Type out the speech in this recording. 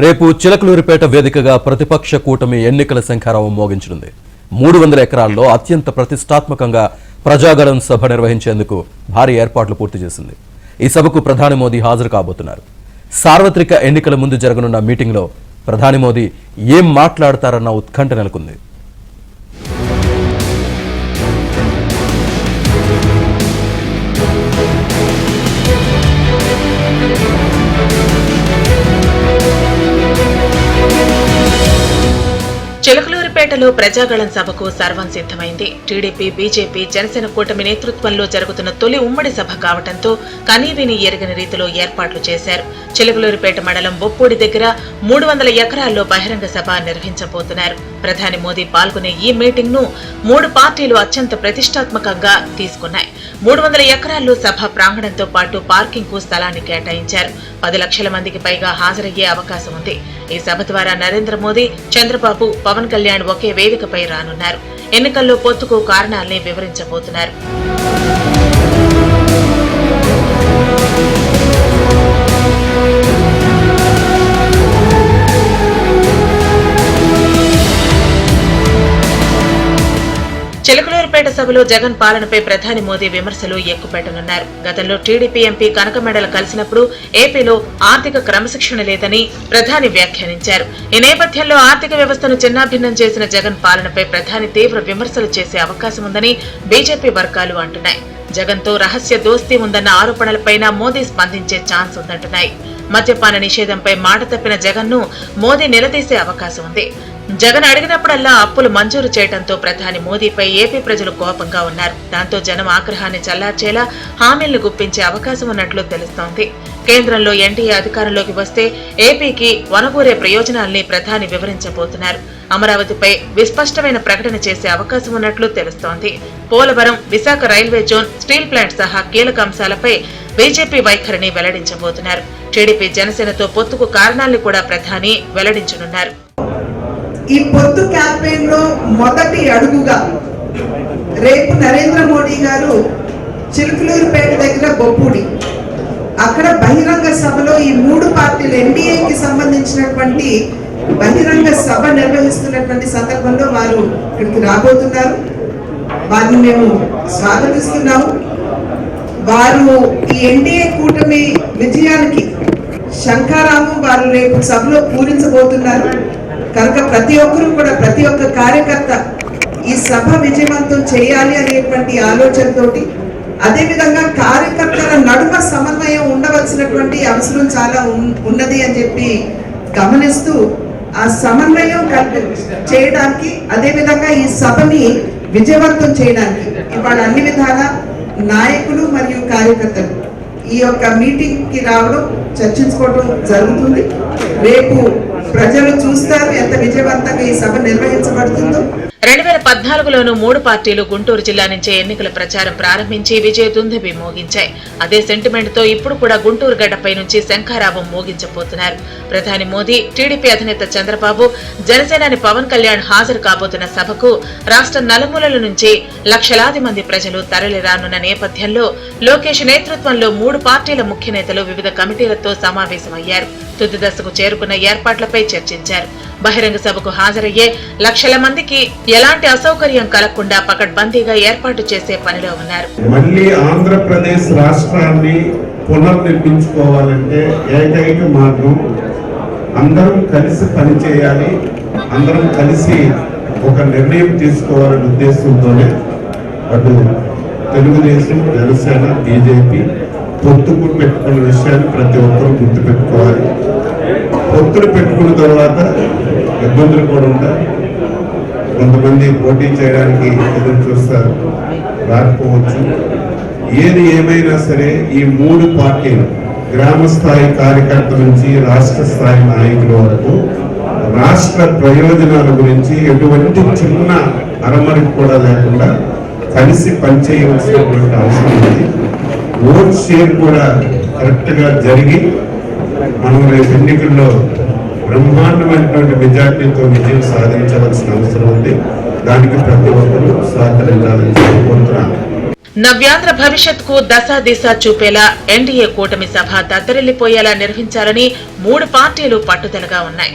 రేపు చిలకలూరిపేట వేదికగా ప్రతిపక్ష కూటమి ఎన్నికల శంఖారావం మోగించనుంది. 300 ఎకరాల్లో అత్యంత ప్రతిష్టాత్మకంగా ప్రజాగళం సభ నిర్వహించేందుకు భారీ ఏర్పాట్లు పూర్తి చేసింది. ఈ సభకు ప్రధాని మోదీ హాజరు కాబోతున్నారు. సార్వత్రిక ఎన్నికల ముందు జరగనున్న మీటింగ్లో ప్రధాని మోదీ ఏం మాట్లాడతారన్న ఉత్కంఠ నెలకొంది. చిలకలూరిపేటలో ప్రజాగళం సభకు సర్వం సిద్ధమైంది. టీడీపీ, బీజేపీ, జనసేన కూటమి నేతృత్వంలో జరుగుతున్న తొలి ఉమ్మడి సభ కావడంతో కనీవిని ఎరగని రీతిలో ఏర్పాట్లు చేశారు. చిలకలూరిపేట మండలం బొప్పూడి దగ్గర 300 ఎకరాల్లో బహిరంగ సభ నిర్వహించబోతున్నారు. ప్రధాని మోదీ పాల్గొనే ఈ మీటింగ్ ను 3 పార్టీలు అత్యంత ప్రతిష్టాత్మకంగా తీసుకున్నాయి. 300 ఎకరాల్లో సభ ప్రాంగణంతో పాటు పార్కింగ్ కు స్థలాన్ని కేటాయించారు. 10 లక్షల మందికి పైగా హాజరయ్యే అవకాశం ఉంది. ఈ సభ ద్వారా నరేంద్ర మోదీ, చంద్రబాబు, పవన్ కళ్యాణ్ ఒకే వేదికపై రానున్నారు. ఎన్నికల్లో పొత్తుకు కారణాల్ని వివరించబోతున్నారు. చిలకలూరిపేట సభలో జగన్ పాలనపై ప్రధాని మోదీ విమర్శలు ఎక్కుపెట్టనున్నారు. గతంలో టీడీపీ ఎంపీ కనకమెడల కలిసినప్పుడు ఏపీలో ఆర్థిక క్రమశిక్షణ లేదని ప్రధాని వ్యాఖ్యానించారు. ఈ నేపథ్యంలో ఆర్థిక వ్యవస్థను చిన్నాభిన్నం చేసిన జగన్ పాలనపై ప్రధాని తీవ్ర విమర్శలు చేసే అవకాశం ఉందని బీజేపీ వర్గాలు అంటున్నాయి. జగన్ తో రహస్య దోస్తీ ఉందన్న ఆరోపణలపైన మోదీ స్పందించే ఛాన్స్ ఉందంటున్నాయి. మద్యపాన నిషేధంపై మాట తప్పిన జగన్ ను మోదీ నిలదీసే అవకాశం ఉంది. జగన్ అడిగినప్పుడల్లా అప్పులు మంజూరు చేయడంతో ప్రధాని మోదీపై ఏపీ ప్రజలు కోపంగా ఉన్నారు. దాంతో జనం ఆగ్రహాన్ని చల్లార్చేలా హామీలను గుప్పించే అవకాశం ఉన్నట్లు తెలుస్తోంది. కేంద్రంలో ఎన్డీఏ అధికారంలోకి వస్తే ఏపీకి వనగూరే ప్రయోజనాల్ని ప్రధాని వివరించబోతున్నారు. అమరావతిపై విస్పష్టమైన ప్రకటన చేసే అవకాశం ఉన్నట్లు తెలుస్తోంది. Polavaram, Visakha railway zone, steel plant సహా కీలక అంశాలపై బీజేపీ వైఖరిని వెల్లడించబోతున్నారు. టీడీపీ, జనసేనతో పొత్తుకు కారణాల్ని కూడా ప్రధాని వెల్లడించనున్నారు. ఈ పొత్తు క్యాంపెయిన్ లో మొదటి అడుగుగా రేపు నరేంద్ర మోడీ గారు చిలకలూరిపేట దగ్గర బొప్పూడి అక్కడ బహిరంగ సభలో ఈ 3 పార్టీలు ఎన్డీఏకి సంబంధించినటువంటి బహిరంగ సభ నిర్వహిస్తున్నటువంటి సందర్భంలో వారు ఇక్కడికి రాబోతున్నారు. వారిని మేము స్వాగతిస్తున్నాము. వారు ఈ ఎన్డీఏ కూటమి విజయానికి శంఖారావం వారు రేపు సభలో పూరించబోతున్నారు. కనుక ప్రతి ఒక్కరూ కూడా, ప్రతి ఒక్క కార్యకర్త ఈ సభ విజయవంతం చేయాలి అనేటువంటి ఆలోచనతోటి, అదేవిధంగా కార్యకర్తల నడుమ సమన్వయం ఉండవలసినటువంటి అవసరం చాలా ఉన్నది అని చెప్పి గమనిస్తూ ఆ సమన్వయం చేయడానికి, అదేవిధంగా ఈ సభని విజయవంతం చేయడానికి ఇవాళ అన్ని విధాల నాయకులు మరియు కార్యకర్తలు ఈ యొక్క మీటింగ్ కి రావడం, చర్చించుకోవడం జరుగుతుంది. రేపు ప్రజలు చూస్తారు ఎంత విజయవంతంగా ఈ సభ నిర్వహించబడుతుందో. 2014లోనూ 3 పార్టీలు గుంటూరు జిల్లా నుంచే ఎన్నికల ప్రచారం ప్రారంభించి విజయ దుందుబి మోగించాయి. అదే సెంటిమెంట్ తో ఇప్పుడు కూడా గుంటూరు గడ్డపై నుంచి శంఖారావం మోగించబోతున్నారు. ప్రధాని మోదీ, టీడీపీ అధినేత చంద్రబాబు, జనసేనాని పవన్ కళ్యాణ్ హాజరు కాబోతున్న సభకు రాష్ట్ర నలుమూలల నుంచి లక్షలాది మంది ప్రజలు తరలిరానున్న నేపథ్యంలో లోకేష్ నేతృత్వంలో 3 పార్టీల ముఖ్య నేతలు వివిధ కమిటీలతో సమావేశమయ్యారు. తుది దశకు చేరుకున్న ఏర్పాట్లపై చర్చించారు. బహిరంగ సభకు హాజరయ్యే లక్షల మందికి ఎలాంటి అసౌకర్యం కలగకుండా పకడ్బందీగా ఏర్పాటు చేసే పనిలో ఉన్నారు. మళ్ళీ ఆంధ్రప్రదేశ్ రాష్ట్రాన్ని పునర్నిర్మించుకోవాలంటే ఏకైక మార్గం అందరం కలిసి పనిచేయాలి, అందరం కలిసి ఒక నిర్ణయం తీసుకోవాలనే ఉద్దేశంతోనే అటు తెలుగుదేశం, జనసేన, బీజేపీ పొత్తుకు పెట్టుకున్న విషయాన్ని ప్రతి ఒక్కరూ గుర్తుపెట్టుకోవాలి. పొత్తులు పెట్టుకున్న తర్వాత ఇబ్బందులు కూడా ఉంటాయి. కొంతమంది పోటీ చేయడానికి ఎదురు చూస్తారు, రాకపోవచ్చు. ఏది ఏమైనా సరే ఈ 3 పార్టీలు గ్రామ స్థాయి కార్యకర్త నుంచి రాష్ట్ర స్థాయి నాయకుల వరకు రాష్ట్ర ప్రయోజనాల గురించి ఎటువంటి చిన్న అరమరికి కూడా లేకుండా కలిసి పనిచేయవలసినటువంటి అవసరం ఉంది. ఓట్ షేర్ కూడా కరెక్ట్ గా జరిగి మనం రేపు ఎన్నికల్లో బ్రహ్మాండమైనటువంటి మెజార్టీతో విజయం సాధించవలసిన అవసరం ఉంది. దానికి ప్రతి ఒక్కరూ సహకరించాలని కోరుతున్నాను. నవ్యాంధ్ర భవిష్యత్కు దశ దిశ చూపేలా ఎన్డీఏ కూటమి సభ దద్దరిల్లిపోయేలా నిర్వహించాలని 3 పార్టీలు పట్టుదలగా ఉన్నాయి.